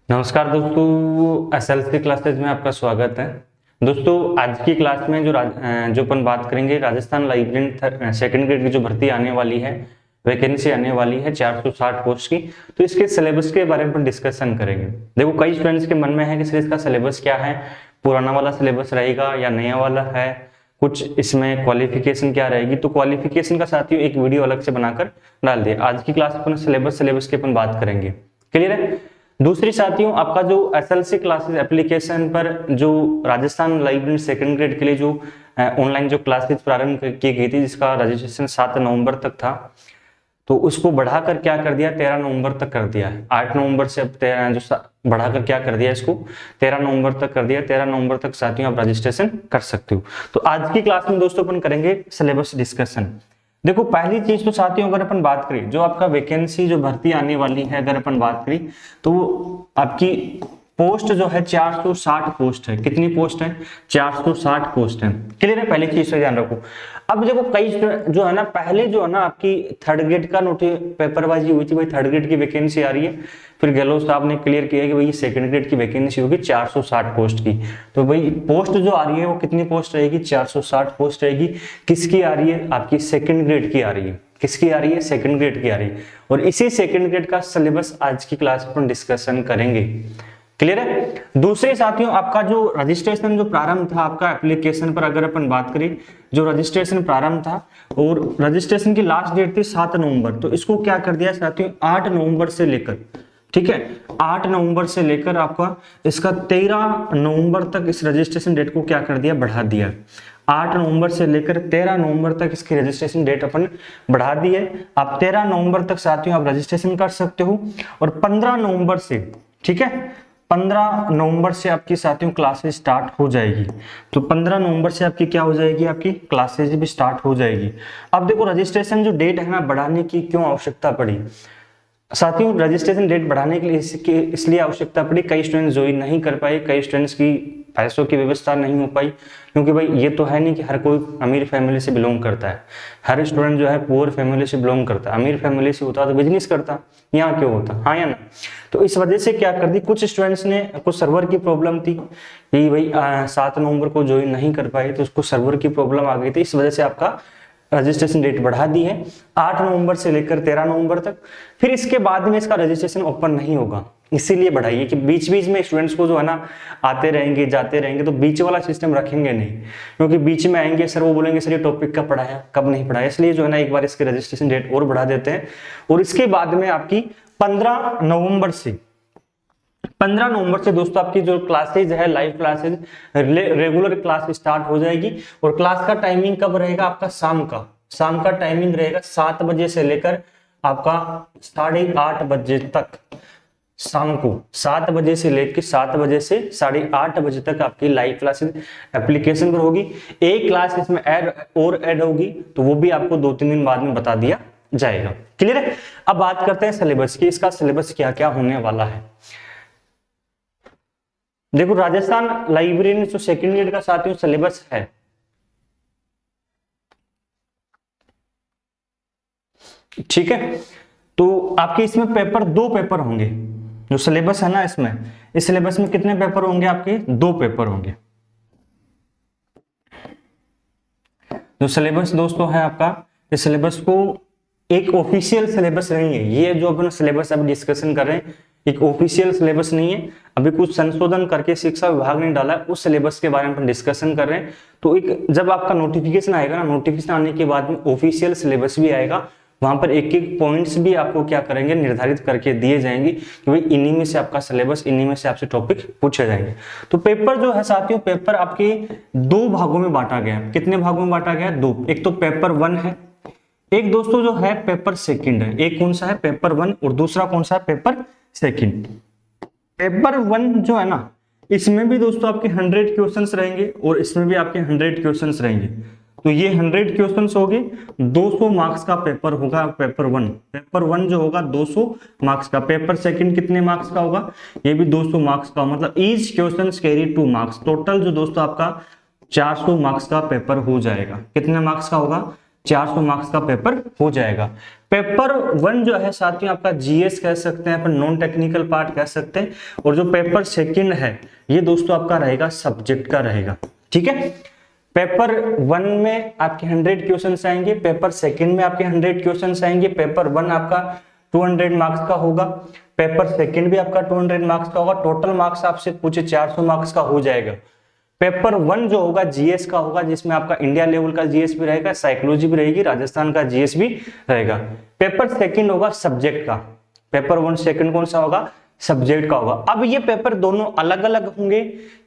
नमस्कार दोस्तों, SLC classes में आपका स्वागत है। दोस्तों आज की क्लास में जो अपन बात करेंगे, राजस्थान लाइब्रेरी सेकंड ग्रेड की जो भर्ती आने वाली है, वैकेंसी आने वाली है 460 पोस्ट की। तो इसके सिलेबस के बारे में अपन डिस्कशन करेंगे। देखो, कई स्टूडेंट्स के मन में है कि सर इसका सिलेबस क्या है, पुराना वाला सिलेबस रहेगा या नया वाला है, कुछ इसमें क्वालिफिकेशन क्या रहेगी। तो क्वालिफिकेशन का साथियों एक वीडियो अलग से बनाकर डाल दिया। आज की क्लास अपन सिलेबस की अपन बात करेंगे। क्लियर है। दूसरी साथियों, आपका जो एसएलसी क्लासेस एप्लीकेशन पर जो राजस्थान लाइब्रेरी सेकंड ग्रेड के लिए जो ऑनलाइन जो क्लासेस प्रारंभ की गई थी, जिसका रजिस्ट्रेशन 7 नवंबर तक था, तो उसको बढ़ाकर क्या कर दिया, 13 नवंबर तक कर दिया है। 8 नवंबर से अब बढ़ाकर क्या कर दिया, इसको 13 नवंबर तक कर दिया। 13 नवंबर तक साथियों आप रजिस्ट्रेशन कर सकते हो। तो आज की क्लास में दोस्तों अपन करेंगे सिलेबस डिस्कशन। देखो, पहली चीज तो साथियों अगर अपन बात करें, जो आपका वैकेंसी जो भर्ती आने वाली है, अगर अपन बात करें तो आपकी पोस्ट जो है 460 पोस्ट है। कितनी पोस्ट है? 460 पोस्ट है। क्लियर है। पहली चीज से ध्यान रखो। अब देखो, कई जो है ना, पहले जो है ना आपकी थर्ड ग्रेड का पेपरबाजी हुई थी, भाई थर्ड ग्रेड की वैकेंसी आ रही है। फिर गहलोत साहब ने क्लियर किया कि भाई सेकंड ग्रेड की वैकेंसी होगी 460 पोस्ट की। तो भाई पोस्ट जो आ रही है वो कितनी पोस्ट रहेगी? 460 पोस्ट रहेगी। किसकी आ रही है? आपकी सेकंड ग्रेड की आ रही है। किसकी आ रही है? सेकंड ग्रेड की आ रही है। और इसी सेकंड ग्रेड का सिलेबस आज की क्लास में डिस्कशन करेंगे। क्लियर है। दूसरे साथियों, आपका जो रजिस्ट्रेशन जो प्रारंभ था आपका एप्लीकेशन पर, अगर अपन बात करें, जो रजिस्ट्रेशन प्रारंभ था और रजिस्ट्रेशन की लास्ट डेट थी 7 नवंबर, तो इसको क्या कर दिया साथियों, 8 नवंबर से लेकर, ठीक है, 8 नवंबर से लेकर आपका इसका 13 नवंबर तक इस रजिस्ट्रेशन डेट को क्या कर दिया, बढ़ा दिया। 8 नवंबर से लेकर 13 नवंबर तक इसकी रजिस्ट्रेशन डेट अपन बढ़ा दी है। आप 13 नवंबर तक साथियों आप रजिस्ट्रेशन कर सकते हो। और 15 नवंबर से, ठीक है, 15 नवंबर से आपकी साथियों क्लासेस स्टार्ट हो जाएगी। तो 15 नवंबर से आपकी क्या हो जाएगी, आपकी क्लासेस भी स्टार्ट हो जाएगी। अब देखो, रजिस्ट्रेशन जो डेट है ना, बढ़ाने की क्यों आवश्यकता पड़ी साथियों? रजिस्ट्रेशन डेट बढ़ाने के लिए इसलिए आवश्यकता पड़ी, कई स्टूडेंट्स ज्वाइन नहीं कर पाए, कई स्टूडेंट्स की पैसों की व्यवस्था नहीं हो पाई। क्योंकि भाई ये तो है नहीं कि हर कोई अमीर फैमिली से बिलोंग करता है। हर स्टूडेंट जो है पुअर फैमिली से बिलोंग करता है। अमीर फैमिली से होता तो बिजनेस करता, यहाँ क्यों होता? हाँ या ना? तो इस वजह से क्या कर दी, कुछ स्टूडेंट्स ने, कुछ सर्वर की प्रॉब्लम थी कि भाई 7 नवंबर को ज्वाइन नहीं कर पाए, तो उसको सर्वर की प्रॉब्लम आ गई थी। इस वजह से आपका रजिस्ट्रेशन डेट बढ़ा दी है 8 नवंबर से लेकर 13 नवंबर तक। फिर इसके बाद में इसका रजिस्ट्रेशन ओपन नहीं होगा, इसीलिए बढ़ाइए कि बीच बीच में स्टूडेंट्स को जो है ना आते रहेंगे जाते रहेंगे, तो बीच वाला सिस्टम रखेंगे नहीं। क्योंकि बीच में आएंगे सर, वो बोलेंगे सर ये टॉपिक कब पढ़ाया, कब नहीं पढ़ाया। इसलिए जो है ना एक बार इसके रजिस्ट्रेशन डेट और बढ़ा देते हैं। और इसके बाद में आपकी 15 नवंबर से 15 नवंबर से दोस्तों आपकी जो क्लासेज है, live classes, regular class start हो जाएगी। और क्लास का टाइमिंग कब रहेगा आपका? शाम का टाइमिंग रहेगा 7 बजे से लेकर आपका 8:30 बजे तक। शाम को 7 बजे से लेकर 7 बजे से 8:30 बजे तक आपकी लाइव क्लासेस एप्लीकेशन पर होगी। एक क्लास इसमें ऐड होगी, तो वो भी आपको 2-3 दिन बाद में बता दिया जाएगा। क्लियर है। अब बात करते हैं सिलेबस की। इसका सिलेबस क्या क्या होने वाला है। देखो, राजस्थान लाइब्रेरी जो सेकंड ग्रेड का साथियों सिलेबस है, ठीक है, तो आपके इसमें दो पेपर होंगे। जो सिलेबस है ना, इसमें इस सिलेबस में कितने पेपर होंगे आपके? 2 पेपर होंगे। जो सिलेबस दोस्तों है आपका, इस सिलेबस को एक ऑफिशियल सिलेबस नहीं है। ये जो अपन सिलेबस अभी डिस्कशन कर रहे हैं एक ऑफिशियल सिलेबस नहीं है। अभी कुछ संशोधन करके शिक्षा विभाग ने डाला, उस सिलेबस के बारे में अपन डिस्कशन कर रहे हैं। तो एक जब आपका नोटिफिकेशन आएगा ना, नोटिफिकेशन आने के बाद में ऑफिशियल सिलेबस भी आएगा। वहां पर एक एक पॉइंट्स भी आपको क्या करेंगे, निर्धारित करके दिए जाएंगे कि भाई इन्हीं में से आपका सिलेबस, इन्हीं में से आपसे टॉपिक पूछे जाएंगे। तो पेपर जो है साथियों, पेपर आपके 2 भागों में बांटा गया। कितने भागों में बांटा गया? 2। एक तो पेपर 1 है, एक दोस्तों जो है पेपर सेकंड है। एक कौन सा है? पेपर 1। और दूसरा कौन सा है? Paper second. पेपर 1 जो है ना, इसमें भी दोस्तों आपके 100 क्वेश्चंस रहेंगे और इसमें भी आपके 100 क्वेश्चंस रहेंगे। तो ये 100 क्वेश्चंस हो गए, 200 मार्क्स का पेपर होगा पेपर 1। पेपर 1 जो होगा 200 मार्क्स का। पेपर सेकंड कितने मार्क्स का होगा? ये भी 200 मार्क्स का। मतलब each question carry 2 marks. Total जो दोस्तों आपका 400 मार्क्स का पेपर हो जाएगा। कितने मार्क्स का होगा? 400 मार्क्स का पेपर हो जाएगा। पेपर 1 जो है साथियों आपका जीएस कह सकते हैं, अपन नॉन टेक्निकल पार्ट कह सकते हैं, और जो पेपर 2 है ये दोस्तों आपका रहेगा सब्जेक्ट का रहेगा। ठीक है, पेपर 1 में आपके 100 क्वेश्चंस आएंगे, पेपर 2 में आपके 100 क्वेश्चंस आएंगे। पेपर 1 आपका 200 मार्क्स का होगा, पेपर 2 भी आपका 200 मार्क्स का होगा। टोटल मार्क्स आपसे पूछे 400 मार्क्स का हो जाएगा। पेपर 1 जो होगा जीएस का होगा, जिसमें आपका इंडिया लेवल का जीएस भी रहेगा, साइकोलॉजी भी रहेगी, राजस्थान का जीएस भी रहेगा। पेपर 2 होगा सब्जेक्ट का। पेपर 1 2 कौन सा होगा? सब्जेक्ट का होगा। अब ये पेपर दोनों अलग अलग होंगे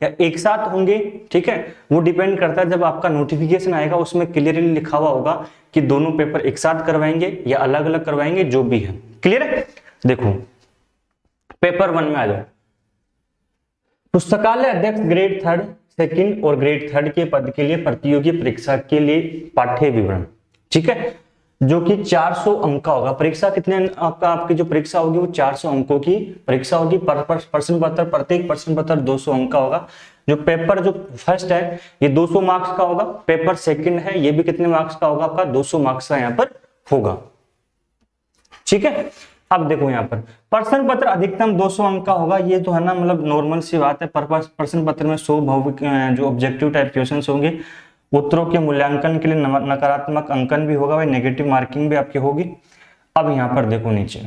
या एक साथ होंगे, ठीक है, वो डिपेंड करता है, जब आपका नोटिफिकेशन आएगा उसमें क्लियरली लिखा हुआ होगा कि दोनों पेपर एक साथ करवाएंगे या अलग अलग करवाएंगे, जो भी है। क्लियर है? देखो पेपर 1 में आ जाओ। पुस्तकालय अध्यक्ष ग्रेड 3, 2 और ग्रेड 3 के पद के लिए प्रतियोगी परीक्षा के लिए पाठ्य विवरण, ठीक है, जो कि 400 अंक का होगा। परीक्षा कितने आपका, आपकी जो परीक्षा होगी वो 400 अंकों की परीक्षा होगी। प्रश्न पत्र, प्रत्येक प्रश्न पत्र 200 अंक का होगा। जो पेपर जो फर्स्ट है ये 200 मार्क्स का होगा। पेपर 2 है ये भी कितने मार्क्स का होगा? आपका 200 मार्क्स का यहाँ पर होगा। ठीक है, अब देखो यहाँ पर प्रश्न पत्र अधिकतम 200 अंक का होगा। ये तो है ना, मतलब नॉर्मल सी बात है। प्रश्न पत्र में 100 भौतिक जो ऑब्जेक्टिव टाइप क्वेश्चंस होंगे। उत्तरों के मूल्यांकन के लिए नकारात्मक अंकन भी होगा, भाई नेगेटिव मार्किंग भी आपकी होगी। अब यहाँ पर देखो नीचे,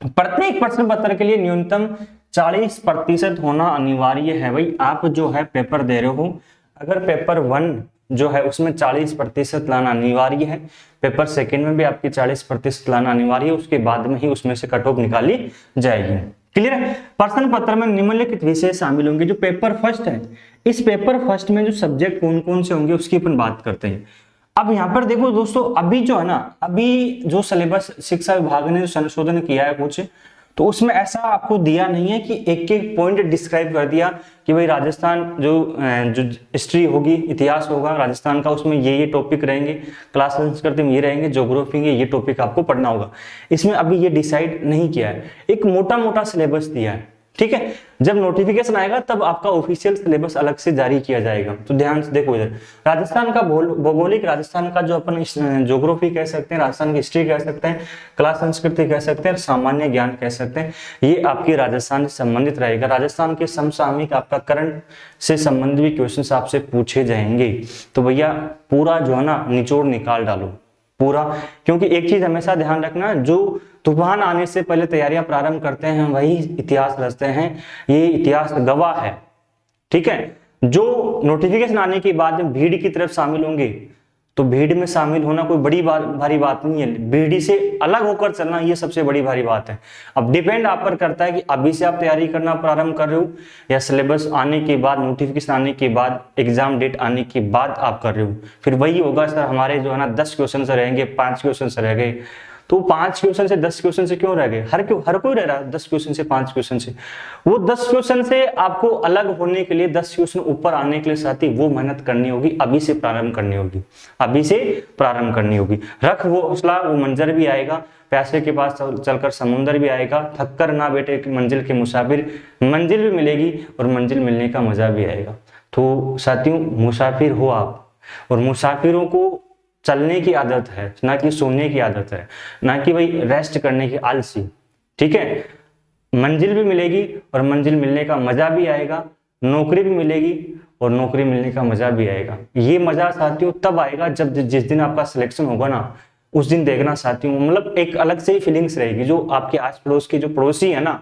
प्रत्येक प्रश्न पत्र के लिए न्यूनतम 40% होना अनिवार्य है। भाई आप जो है पेपर दे रहे हो, अगर पेपर 1 जो है उसमें 40% लाना अनिवार्य है, पेपर 2 में भी आपकी 40% लाना अनिवार्य है, उसके बाद में ही उसमें से कट ऑफ निकाली जाएगी। क्लियर है? प्रश्न पत्र में निम्नलिखित विषय शामिल होंगे। जो पेपर फर्स्ट है, इस पेपर फर्स्ट में जो सब्जेक्ट कौन कौन से होंगे उसकी अपन बात करते हैं। अब यहाँ पर देखो दोस्तों, अभी जो है ना, अभी जो सिलेबस शिक्षा विभाग ने जो संशोधन किया है कुछ, तो उसमें ऐसा आपको दिया नहीं है कि एक एक पॉइंट डिस्क्राइब कर दिया कि भाई राजस्थान जो हिस्ट्री होगी, इतिहास होगा राजस्थान का, उसमें ये टॉपिक रहेंगे, क्लास संस्कृति में ये रहेंगे, ज्योग्राफी में ये टॉपिक आपको पढ़ना होगा। इसमें अभी ये डिसाइड नहीं किया है, एक मोटा मोटा सिलेबस दिया है। ठीक है, जब नोटिफिकेशन आएगा तब आपका ऑफिशियल सिलेबस अलग से जारी किया जाएगा। तो ध्यान से देखो इधर, राजस्थान का भौगोलिक, राजस्थान का जो अपन ज्योग्राफी कह सकते हैं, राजस्थान की हिस्ट्री कह सकते हैं, कला संस्कृति कह सकते हैं, सामान्य ज्ञान कह सकते हैं, ये आपकी राजस्थान से संबंधित रहेगा। राजस्थान के समसामयिक आपका करंट से संबंधित भी क्वेश्चन आपसे पूछे जाएंगे। तो भैया पूरा जो है ना निचोड़ निकाल डालो पूरा, क्योंकि एक चीज हमेशा ध्यान रखना, जो तूफान आने से पहले तैयारियां प्रारंभ करते हैं वही इतिहास रचते हैं, ये इतिहास गवाह है। ठीक है, जो नोटिफिकेशन आने के बाद में भीड़ की तरफ शामिल होंगे, तो भीड़ में शामिल होना कोई बड़ी भारी बात नहीं है, भीड़ से अलग होकर चलना ये सबसे बड़ी भारी बात है। अब डिपेंड आप पर करता है कि अभी से आप तैयारी करना प्रारंभ कर रहे हो या सिलेबस आने के बाद, नोटिफिकेशन आने के बाद, एग्जाम डेट आने के बाद आप कर रहे हो। फिर वही होगा सर, हमारे जो है ना 10 क्वेश्चन से रहेंगे, 5 क्वेश्चन से रह गए, तो 5 क्वेश्चन से 10 क्वेश्चन से क्यों रह गए? हर कोई रह रहा है 10 क्वेश्चन से 5 क्वेश्चन से। वो 10 क्वेश्चन से आपको अलग होने के लिए, 10 क्वेश्चन ऊपर आने के लिए साथी वो मेहनत करनी होगी, अभी से प्रारंभ करनी होगी, अभी से प्रारंभ करनी होगी। रख वो हौसला, वो मंजर भी आएगा, प्यासे के पास चलकर समुंदर भी आएगा, थक कर ना बैठे मंजिल के मुसाफिर, मंजिल भी मिलेगी और मंजिल मिलने का मजा भी आएगा। तो साथियों मुसाफिर हो आप, और मुसाफिरों को चलने की आदत है, ना कि सोने की आदत है, ना कि भाई रेस्ट करने की आलसी। ठीक है, मंजिल भी मिलेगी और मंजिल मिलने का मजा भी आएगा, नौकरी भी मिलेगी और नौकरी मिलने का मजा भी आएगा। ये मजा साथियों तब आएगा जब जिस दिन आपका सिलेक्शन होगा ना, उस दिन देखना साथियों, मतलब एक अलग से ही फीलिंग्स रहेगी। जो आपके आस पड़ोस के जो पड़ोसी है ना,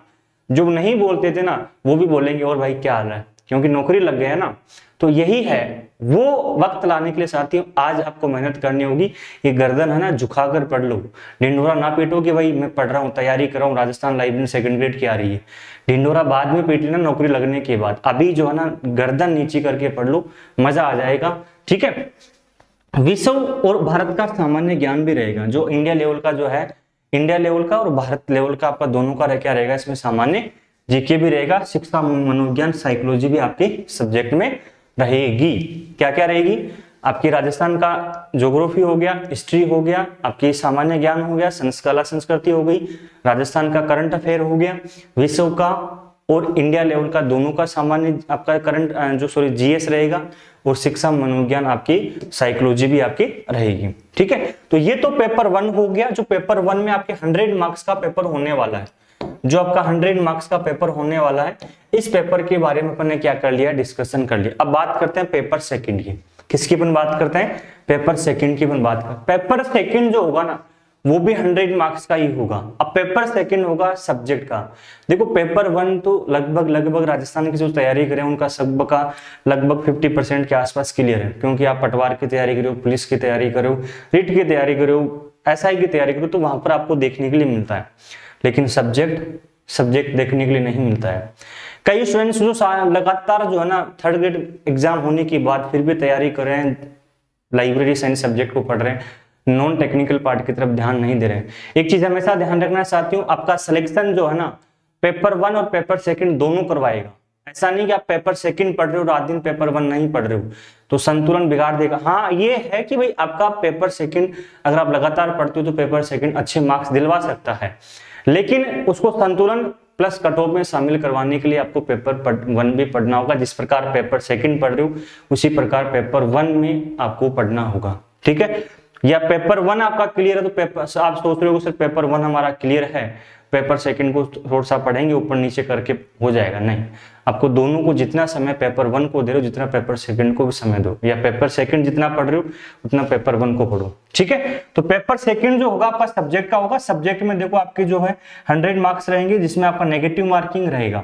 जो नहीं बोलते थे ना, वो भी बोलेंगे और भाई क्या हाल है, क्योंकि नौकरी लग गया है ना। तो यही है, वो वक्त लाने के लिए साथियों आज आपको मेहनत करनी होगी। ये गर्दन है ना झुका कर पढ़ लो, ढिंडोरा ना पीटो कि भाई मैं पढ़ रहा हूँ, तैयारी कर रहा हूँ, राजस्थान लाइब्रेरी 2nd ग्रेड की आ रही है। ढिंडोरा बाद में पीट लेना नौकरी लगने के बाद, अभी जो है ना गर्दन नीचे करके पढ़ लो, मजा आ जाएगा। ठीक है, विश्व और भारत का सामान्य ज्ञान भी रहेगा, जो इंडिया लेवल का जो है, इंडिया लेवल का और भारत लेवल का आपका दोनों का क्या रहेगा, इसमें सामान्य जीके भी रहेगा, शिक्षा मनोविज्ञान साइकोलॉजी भी आपके सब्जेक्ट में रहेगी। क्या क्या रहेगी? आपकी राजस्थान का ज्योग्राफी हो गया, हिस्ट्री हो गया, आपकी सामान्य ज्ञान हो गया, कला संस्कृति हो गई, राजस्थान का करंट अफेयर हो गया, विश्व का और इंडिया लेवल का दोनों का सामान्य आपका करंट जीएस रहेगा, और शिक्षा मनोविज्ञान आपकी साइकोलॉजी भी आपकी रहेगी। ठीक है, तो ये तो पेपर 1 हो गया। जो पेपर 1 में आपके 100 मार्क्स का पेपर होने वाला है, जो आपका 100 मार्क्स का पेपर होने वाला है, इस पेपर के बारे में अपन ने क्या कर लिया, डिस्कशन कर लिया। अब बात करते हैं पेपर सेकंड की। किसकी अपन बात करते हैं, पेपर सेकंड की अपन बात करते हैं। पेपर सेकंड जो होगा ना, वो भी 100 मार्क्स का ही होगा। अब पेपर सेकंड होगा सब्जेक्ट का। देखो पेपर 1 तो लगभग राजस्थान की जो तैयारी करें उनका सबका लगभग 50% के आसपास क्लियर है, क्योंकि आप पटवार की तैयारी करो, पुलिस की तैयारी करो, रिट की तैयारी करो, एसआई की तैयारी करो, तो वहां पर आपको देखने के लिए मिलता है। लेकिन सब्जेक्ट देखने के लिए नहीं मिलता है। कई स्टूडेंट्स जो लगातार जो है ना 3rd ग्रेड एग्जाम होने के बाद फिर भी तैयारी कर रहे हैं, लाइब्रेरी साइंस सब्जेक्ट को पढ़ रहे हैं, नॉन टेक्निकल पार्ट की तरफ ध्यान नहीं दे रहे हैं। एक चीज हमेशा ध्यान रखना चाहती हूँ, आपका सिलेक्शन जो है ना पेपर 1 और पेपर सेकंड दोनों करवाएगा। ऐसा नहीं कि आप पेपर सेकंड पढ़ रहे हो, रात दिन पेपर 1 नहीं पढ़ रहे हो, तो संतुलन बिगाड़ देगा। हाँ ये है कि भाई आपका पेपर सेकंड अगर आप लगातार पढ़ते हो तो पेपर सेकंड अच्छे मार्क्स दिलवा सकता है, लेकिन उसको संतुलन प्लस कट ऑफ में शामिल करवाने के लिए आपको पेपर 1 भी पढ़ना होगा। जिस प्रकार पेपर सेकंड पढ़ रहे हो उसी प्रकार पेपर 1 में आपको पढ़ना होगा। ठीक है, या पेपर 1 आपका क्लियर है तो पेपर आप सोच रहे हो सिर्फ पेपर 1 हमारा क्लियर है, पेपर सेकंड को थोड़ा सा पढ़ेंगे ऊपर नीचे करके हो जाएगा, नहीं। आपको दोनों को जितना समय पेपर 1 को दे रहे हो जितना पेपर सेकंड को भी समय दो, या पेपर सेकंड जितना पढ़ रहे हो उतना पेपर 1 को पढ़ो। ठीक है, तो पेपर सेकंड जो होगा आपका सब्जेक्ट का होगा। सब्जेक्ट में देखो आपके जो है 100 मार्क्स रहेंगे, जिसमें आपका नेगेटिव मार्किंग रहेगा।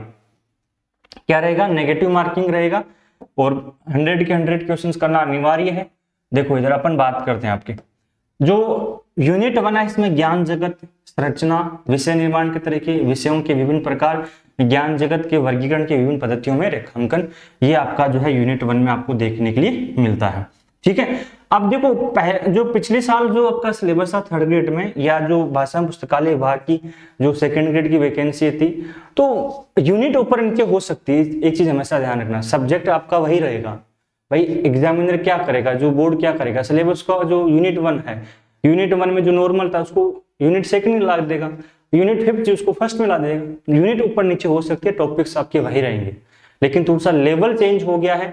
क्या रहेगा, नेगेटिव मार्किंग रहेगा, और 100 के 100 क्वेश्चंस करना अनिवार्य है। देखो इधर अपन बात करते हैं आपके जो यूनिट 1 है, इसमें ज्ञान जगत, संरचना, विषय निर्माण के तरीके, विषयों के विभिन्न प्रकार, ज्ञान जगत के वर्गीकरण के विभिन्न पद्धतियों में रेखांकन, ये आपका जो है यूनिट 1 में आपको देखने के लिए मिलता है। ठीक है, अब देखो जो पिछले साल जो आपका सिलेबस था 3rd ग्रेड में, या जो भाषा पुस्तकालय विभाग की जो 2nd ग्रेड की वैकेंसी थी, तो यूनिट ऊपर नीचे हो सकती है। एक चीज हमेशा ध्यान रखना, सब्जेक्ट आपका वही रहेगा। भाई एग्जामिनर क्या करेगा, जो बोर्ड क्या करेगा, सिलेबस का जो यूनिट 1 है, यूनिट 1 में जो नॉर्मल था उसको यूनिट 2 में ला देगा, यूनिट 5 उसको 1st में ला देगा। यूनिट ऊपर नीचे हो सकती है, टॉपिक्स आपके वही रहेंगे, लेकिन थोड़ा सा लेवल चेंज हो गया है,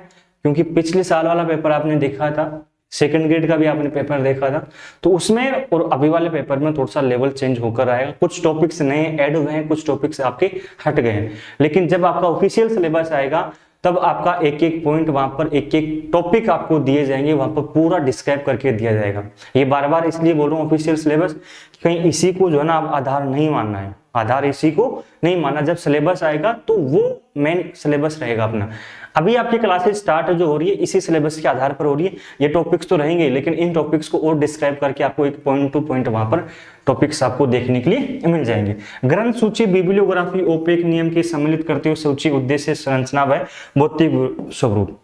क्योंकि पिछले साल वाला पेपर आपने देखा था, 2nd ग्रेड का भी आपने पेपर देखा था, तो उसमें और अभी वाले पेपर में थोड़ा सा लेवल चेंज होकर आएगा। कुछ टॉपिक्स नए ऐड हुए हैं, कुछ टॉपिक्स आपके हट गए हैं, लेकिन जब आपका ऑफिशियल सिलेबस आएगा तब आपका एक एक पॉइंट वहां पर एक एक टॉपिक आपको दिए जाएंगे, वहां पर पूरा डिस्क्राइब करके दिया जाएगा। ये बार बार इसलिए बोल रहा हूँ ऑफिशियल सिलेबस, कहीं इसी को जो है ना आधार नहीं मानना है, आधार इसी को नहीं मानना। जब सिलेबस आएगा तो वो मेन सिलेबस रहेगा अपना। अभी आपकी क्लासेस स्टार्ट जो हो रही है इसी सिलेबस के आधार पर हो रही है। ये टॉपिक्स तो रहेंगे, लेकिन इन टॉपिक्स को और डिस्क्राइब करके आपको एक पॉइंट टू पॉइंट वहां पर टॉपिक्स आपको देखने के लिए मिल जाएंगे। ग्रंथ सूची, बिब्लियोग्राफी, ओपेक नियम की सम्मिलित करते हुए सूची, उद्देश्य, संरचना व भौतिक स्वरूप।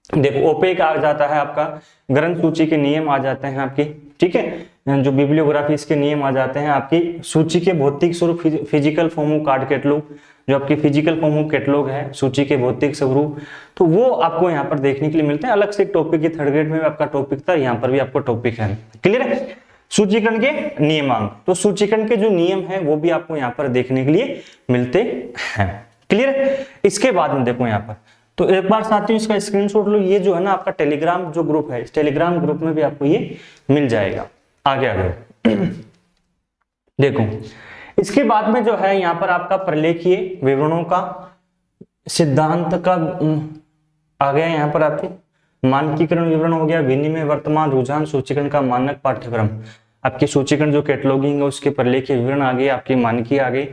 देखो ओपेक आ जाता है आपका, ग्रंथ सूची के नियम आ जाते हैं आपके, ठीक है, जो बिब्लियोग्राफी इसके नियम आ जाते हैं आपकी, सूची के भौतिक स्वरूप, physical form of card catalogue, जो आपकी फिजिकल फॉर्म ऑफ कैटलॉग है, सूची के भौतिक स्वरूप, तो वो आपको यहाँ पर देखने के लिए मिलते हैं। अलग से एक टॉपिक है, 3rd ग्रेड में आपका टॉपिक था, यहाँ पर भी आपको टॉपिक है। क्लियर है, सूचीकरण के नियमांक, तो सूचीकरण के जो नियम है वो भी आपको यहाँ पर देखने के लिए मिलते हैं। क्लियर है, इसके बाद में देखो यहाँ पर, तो एक बार साथियों इसका स्क्रीनशॉट लो। ये जो है ना आपका टेलीग्राम जो ग्रुप है, इस टेलीग्राम ग्रुप में भी आपको ये मिल जाएगा। आगे आगे देखो, इसके बाद में जो है यहाँ पर आपका प्रलेखीय विवरणों का सिद्धांत का आ गया। यहाँ पर आपके मानकीकरण विवरण हो गया, विनिमय, वर्तमान, रुझान, सूचीकरण का मानक पाठ्यक्रम, आपके सूचीकरण जो कैटलॉगिंग है उसके प्रलेखीय विवरण आ गए, आपकी मानकी आ गई,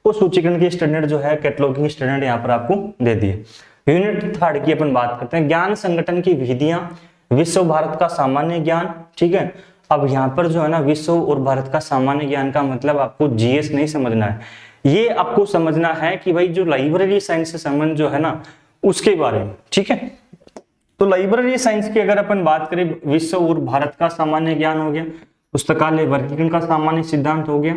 वो सूचीकरण की स्टैंडर्ड जो है कैटलॉगिंग स्टैंडर्ड यहाँ पर आपको दे दिए। यूनिट 3rd की अपन बात करते हैं, ज्ञान संगठन की विधियां, विश्व भारत का सामान्य ज्ञान। ठीक है, अब यहाँ पर जो है ना विश्व और भारत का सामान्य ज्ञान का मतलब आपको जीएस नहीं समझना है, ये आपको समझना है कि भाई जो लाइब्रेरी साइंस से संबंध जो है ना उसके बारे में। ठीक है, तो लाइब्रेरी साइंस की अगर अपन बात करें, विश्व और भारत का सामान्य ज्ञान हो गया, पुस्तकालय वर्गीकरण का सामान्य सिद्धांत हो गया,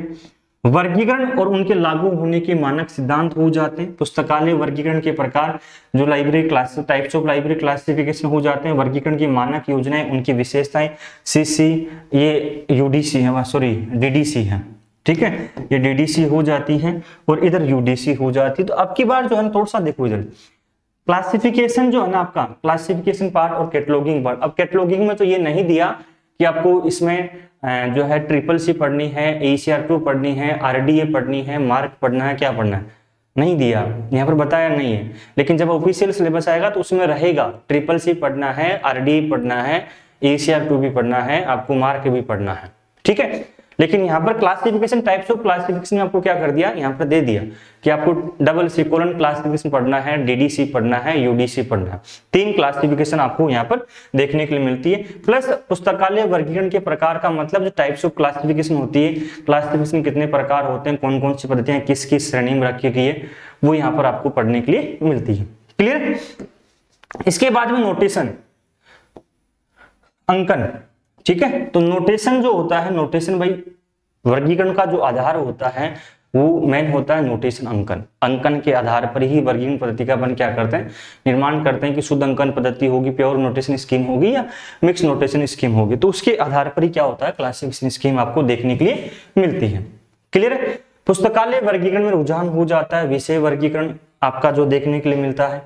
वर्गीकरण और उनके लागू होने के मानक सिद्धांत हो जाते हैं, पुस्तकालय वर्गीकरण के प्रकार, जो library class types of library classification हो जाते हैं, वर्गीकरण की मानक योजनाएं, उनकी विशेषताएं, सीसी, ये यूडीसी है, सॉरी डीडीसी है, ठीक है, ये डीडीसी हो जाती है और इधर यूडीसी हो जाती है। तो अब की बार जो है ना थोड़ा सा देखो इधर क्लासिफिकेशन जो है ना आपका, क्लासिफिकेशन पार्ट और कैटलॉगिंग पार्ट। अब कैटलॉगिंग में तो ये नहीं दिया कि आपको इसमें जो है ट्रिपल सी पढ़नी है, ACR2 पढ़नी है, RDA पढ़नी है, मार्क पढ़ना है, क्या पढ़ना है, नहीं दिया, यहाँ पर बताया नहीं है। लेकिन जब ऑफिशियल सिलेबस आएगा तो उसमें रहेगा ट्रिपल सी पढ़ना है, RDA पढ़ना है, ACR2 भी पढ़ना है, आपको मार्क भी पढ़ना है, ठीक है। लेकिन यहाँ पर क्लासिफिकेशन, टाइप्स ऑफ क्लासिफिकेशन में आपको क्या कर दिया, यहाँ पर दे दिया कि आपको डबल सी कोलन क्लासिफिकेशन पढ़ना है, DDC पढ़ना है, UDC पढ़ना है। 3 क्लासिफिकेशन आपको यहाँ पर देखने के लिए मिलती है। प्लस पुस्तकालय वर्गीकरण के प्रकार का मतलब जो टाइप्स ऑफ क्लासिफिकेशन होती है, क्लासिफिकेशन कितने प्रकार होते हैं, कौन कौन सी पद्धतियां किस किस श्रेणी में रखी गई है, वो यहाँ पर आपको पढ़ने के लिए मिलती है। क्लियर। इसके बाद में नोटेशन, अंकन, ठीक है। तो नोटेशन जो होता है, नोटेशन भाई वर्गीकरण का जो आधार होता है वो मेन होता है नोटेशन, अंकन। अंकन के आधार पर ही वर्गीकरण पद्धति का अपन क्या करते हैं, निर्माण करते हैं कि शुद्ध अंकन पद्धति होगी, प्योर नोटेशन स्कीम होगी या मिक्स नोटेशन स्कीम होगी। तो उसके आधार पर ही क्या होता है, क्लासिफिकेशन स्कीम आपको देखने के लिए मिलती है। क्लियर है। पुस्तकालय वर्गीकरण में रुझान हो जाता है विषय वर्गीकरण आपका जो देखने के लिए मिलता है,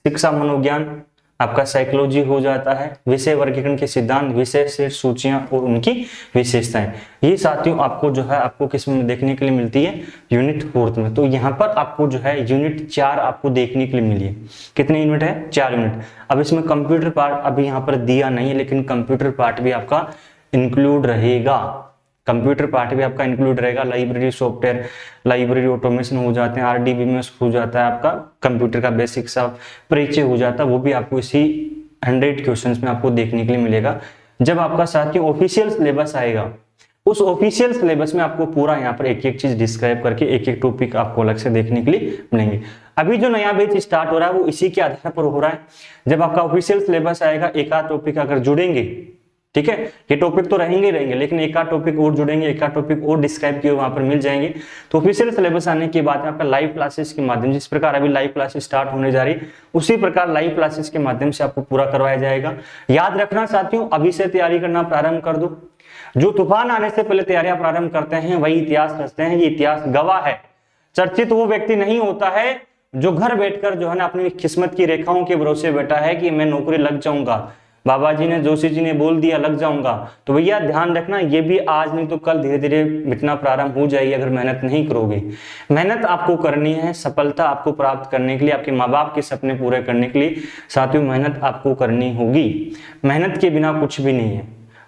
शिक्षा मनोविज्ञान आपका साइकोलॉजी हो जाता है, विषय वर्गीकरण के सिद्धांत, विषय से सूचियां और उनकी विशेषताएं। ये साथियों आपको जो है आपको किस में देखने के लिए मिलती है, यूनिट 4 में। तो यहाँ पर आपको जो है यूनिट 4 आपको देखने के लिए मिली है। कितने यूनिट है, 4 यूनिट। अब इसमें कंप्यूटर पार्ट अभी यहाँ पर दिया नहीं है, लेकिन कंप्यूटर पार्ट भी आपका इंक्लूड रहेगा, कंप्यूटर पार्ट भी आपका इंक्लूड रहेगा। लाइब्रेरी सॉफ्टवेयर, लाइब्रेरी ऑटोमेशन हो जाते हैं, RDBMS हो जाता है, आपका कंप्यूटर का बेसिक सा परिचय हो जाता है, वो भी आपको इसी 100 क्वेश्चंस में आपको देखने के लिए मिलेगा। जब आपका साथियों ऑफिशियल सिलेबस आएगा, उस ऑफिशियल सिलेबस में आपको पूरा यहाँ पर एक एक चीज डिस्क्राइब करके एक एक टॉपिक आपको अलग से देखने के लिए मिलेंगे। अभी जो नया बैच स्टार्ट हो रहा है वो इसी के आधार पर हो रहा है। जब आपका ऑफिशियल सिलेबस आएगा, एक आध टॉपिक अगर जुड़ेंगे, ठीक है, ये टॉपिक तो रहेंगे रहेंगे, लेकिन एक आध टॉपिक और जुड़ेंगे, एक आध टॉपिक और डिस्क्राइब किए वहां पर मिल जाएंगे। तो ऑफिशियल सिलेबस आने के बाद आपका लाइव क्लासेस के माध्यम, जिस प्रकार अभी लाइव क्लासेस स्टार्ट होने जा रही, उसी प्रकार लाइव क्लासेस के माध्यम से आपको पूरा करवाया जाएगा। याद रखना साथियों, अभी से तैयारी करना प्रारंभ कर दो। जो तूफान आने से पहले तैयारियां प्रारंभ करते हैं वही इतिहास रचते हैं, ये इतिहास गवाह है। चर्चित वो व्यक्ति नहीं होता है जो घर बैठकर जो है ना अपनी किस्मत की रेखाओं के भरोसे बैठा है कि मैं नौकरी लग जाऊंगा, बाबा जी ने, जोशी जी ने बोल दिया लग जाऊंगा। तो भैया ध्यान रखना, ये भी आज नहीं तो कल धीरे धीरे मिटना प्रारंभ हो जाएगी अगर मेहनत नहीं करोगे। मेहनत आपको करनी है, सफलता आपको प्राप्त करने के लिए, आपके माँ बाप के सपने पूरे करने के लिए साथियों मेहनत आपको करनी होगी। मेहनत के बिना कुछ भी नहीं है।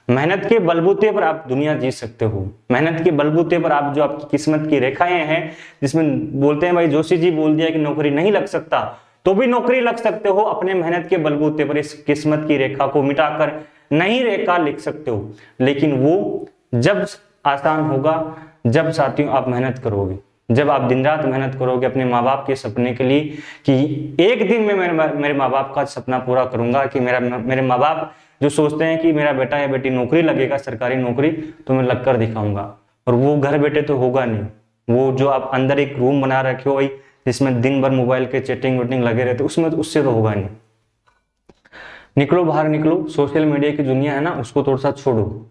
मेहनत के बलबूते पर आप दुनिया जीत सकते हो। मेहनत के बलबूते पर आप जो आपकी किस्मत की रेखाएं हैं, जिसमें बोलते हैं भाई जोशी जी बोल दिया कि नौकरी नहीं लग सकता, तो भी नौकरी लग सकते हो। अपने मेहनत के बलबूते पर इस किस्मत की रेखा को मिटाकर नई रेखा लिख सकते हो। लेकिन वो जब आसान होगा जब साथियों आप मेहनत करोगे, जब आप दिन रात मेहनत करोगे अपने माँ बाप के सपने के लिए कि एक दिन में मेरे माँ बाप का सपना पूरा करूंगा, कि मेरे माँ बाप जो सोचते हैं कि मेरा बेटा या बेटी नौकरी लगेगा, सरकारी नौकरी, तो मैं लगकर दिखाऊंगा। और वो घर बैठे तो होगा नहीं, वो जो आप अंदर एक रूम बना रखे हो भाई जिसमें दिन भर मोबाइल के चैटिंग वेटिंग लगे रहते, उसमें तो उससे तो होगा नहीं। निकलो बाहर, निकलो, सोशल मीडिया की दुनिया है ना, उसको थोड़ा सा छोड़ो।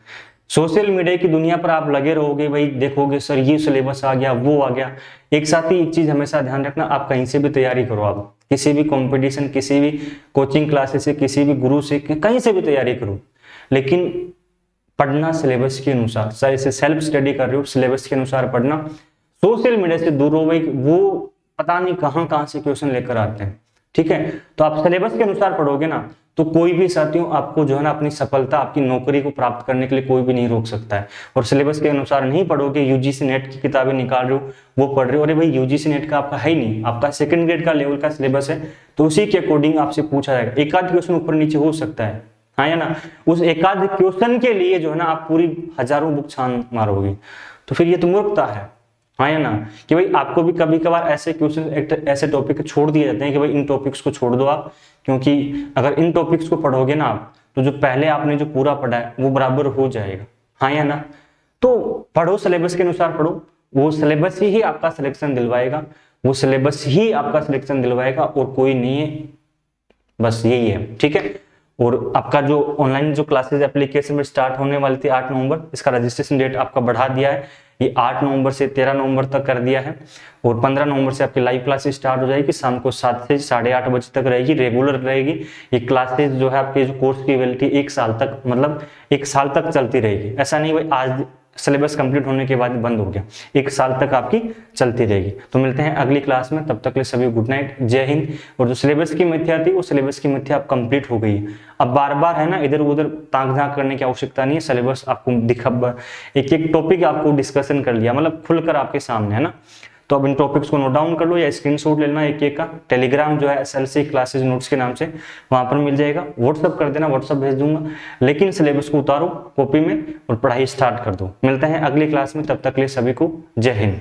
सोशल मीडिया की दुनिया पर आप लगे रहोगे भाई, देखोगे सर ये सिलेबस आ गया, वो आ गया। एक साथ ही एक चीज हमेशा ध्यान रखना, आप कहीं से भी तैयारी करो, आप किसी भी कंपटीशन, किसी भी कोचिंग क्लासेस से, किसी भी गुरु से, कहीं से भी तैयारी करो, लेकिन पढ़ना सिलेबस के अनुसार। सर इसे सेल्फ स्टडी कर रहे हो, सिलेबस के अनुसार पढ़ना। सोशल मीडिया से दूर हो भाई, वो पता नहीं कहां से क्वेश्चन लेकर आते हैं, ठीक है। तो आप सिलेबस के अनुसार पढ़ोगे ना, तो कोई भी साथियों आपको जो है ना अपनी सफलता, आपकी नौकरी को प्राप्त करने के लिए कोई भी नहीं रोक सकता है। और सिलेबस के अनुसार नहीं पढ़ोगे, यूजीसी नेट की किताबें निकाल रहे हो, वो पढ़ रहे हो, अरे भाई यूजीसी नेट का आपका है ही नहीं, आपका सेकंड ग्रेड का लेवल का सिलेबस है, तो उसी के अकॉर्डिंग आपसे पूछा जाएगा। एक आध क्वेश्चन ऊपर नीचे हो सकता है, हाँ या ना। उस एक आध क्वेश्चन के लिए जो है ना आप पूरी हजारों बुक छान मारोगे, तो फिर ये तो मूर्खता है, हाँ या ना। कि भाई आपको भी कभी कभार ऐसे क्वेश्चन, ऐसे टॉपिक छोड़ दिए जाते हैं कि भाई इन टॉपिक्स को छोड़ दो आप, क्योंकि अगर इन टॉपिक्स को पढ़ोगे ना आप, तो जो पहले आपने जो पूरा पढ़ा है वो बराबर हो जाएगा, हाँ या ना। तो पढ़ो, सिलेबस के अनुसार पढ़ो, वो सिलेबस ही आपका सिलेक्शन दिलवाएगा, वो सिलेबस ही आपका सिलेक्शन दिलवाएगा और कोई नहीं है, बस यही है, ठीक है। और आपका जो ऑनलाइन जो क्लासेस एप्लीकेशन में स्टार्ट होने वाली थी 8 नवंबर, इसका रजिस्ट्रेशन डेट आपका बढ़ा दिया है। ये 8 नवंबर से 13 नवंबर तक कर दिया है। और 15 नवंबर से आपकी लाइव क्लासेस स्टार्ट हो जाएगी, शाम को 7 से 8:30 बजे तक रहेगी, रेगुलर रहेगी। ये क्लासेस जो है आपके जो कोर्स की वैलिडिटी 1 साल तक, मतलब 1 साल तक चलती रहेगी। ऐसा नहीं भाई आज सिलेबस कंप्लीट होने के बाद बंद हो गया, 1 साल तक आपकी चलती रहेगी। तो मिलते हैं अगली क्लास में, तब तक के लिए सभी गुड नाइट, जय हिंद। और जो सिलेबस की मिथ्या थी वो सिलेबस की मिथ्या अब कंप्लीट हो गई है। अब बार बार है ना इधर उधर ताक झांक करने की आवश्यकता नहीं है, सिलेबस आपको दिखा, एक एक टॉपिक आपको डिस्कशन कर लिया, मतलब खुलकर आपके सामने है ना। तो अब इन टॉपिक्स को नोट डाउन कर लो या स्क्रीनशॉट ले लेना एक एक का। टेलीग्राम जो है SLC क्लासेस नोट्स के नाम से वहां पर मिल जाएगा, व्हाट्सअप कर देना, व्हाट्सअप भेज दूंगा। लेकिन सिलेबस को उतारो कॉपी में और पढ़ाई स्टार्ट कर दो। मिलते हैं अगली क्लास में, तब तक के लिए सभी को जय हिंद।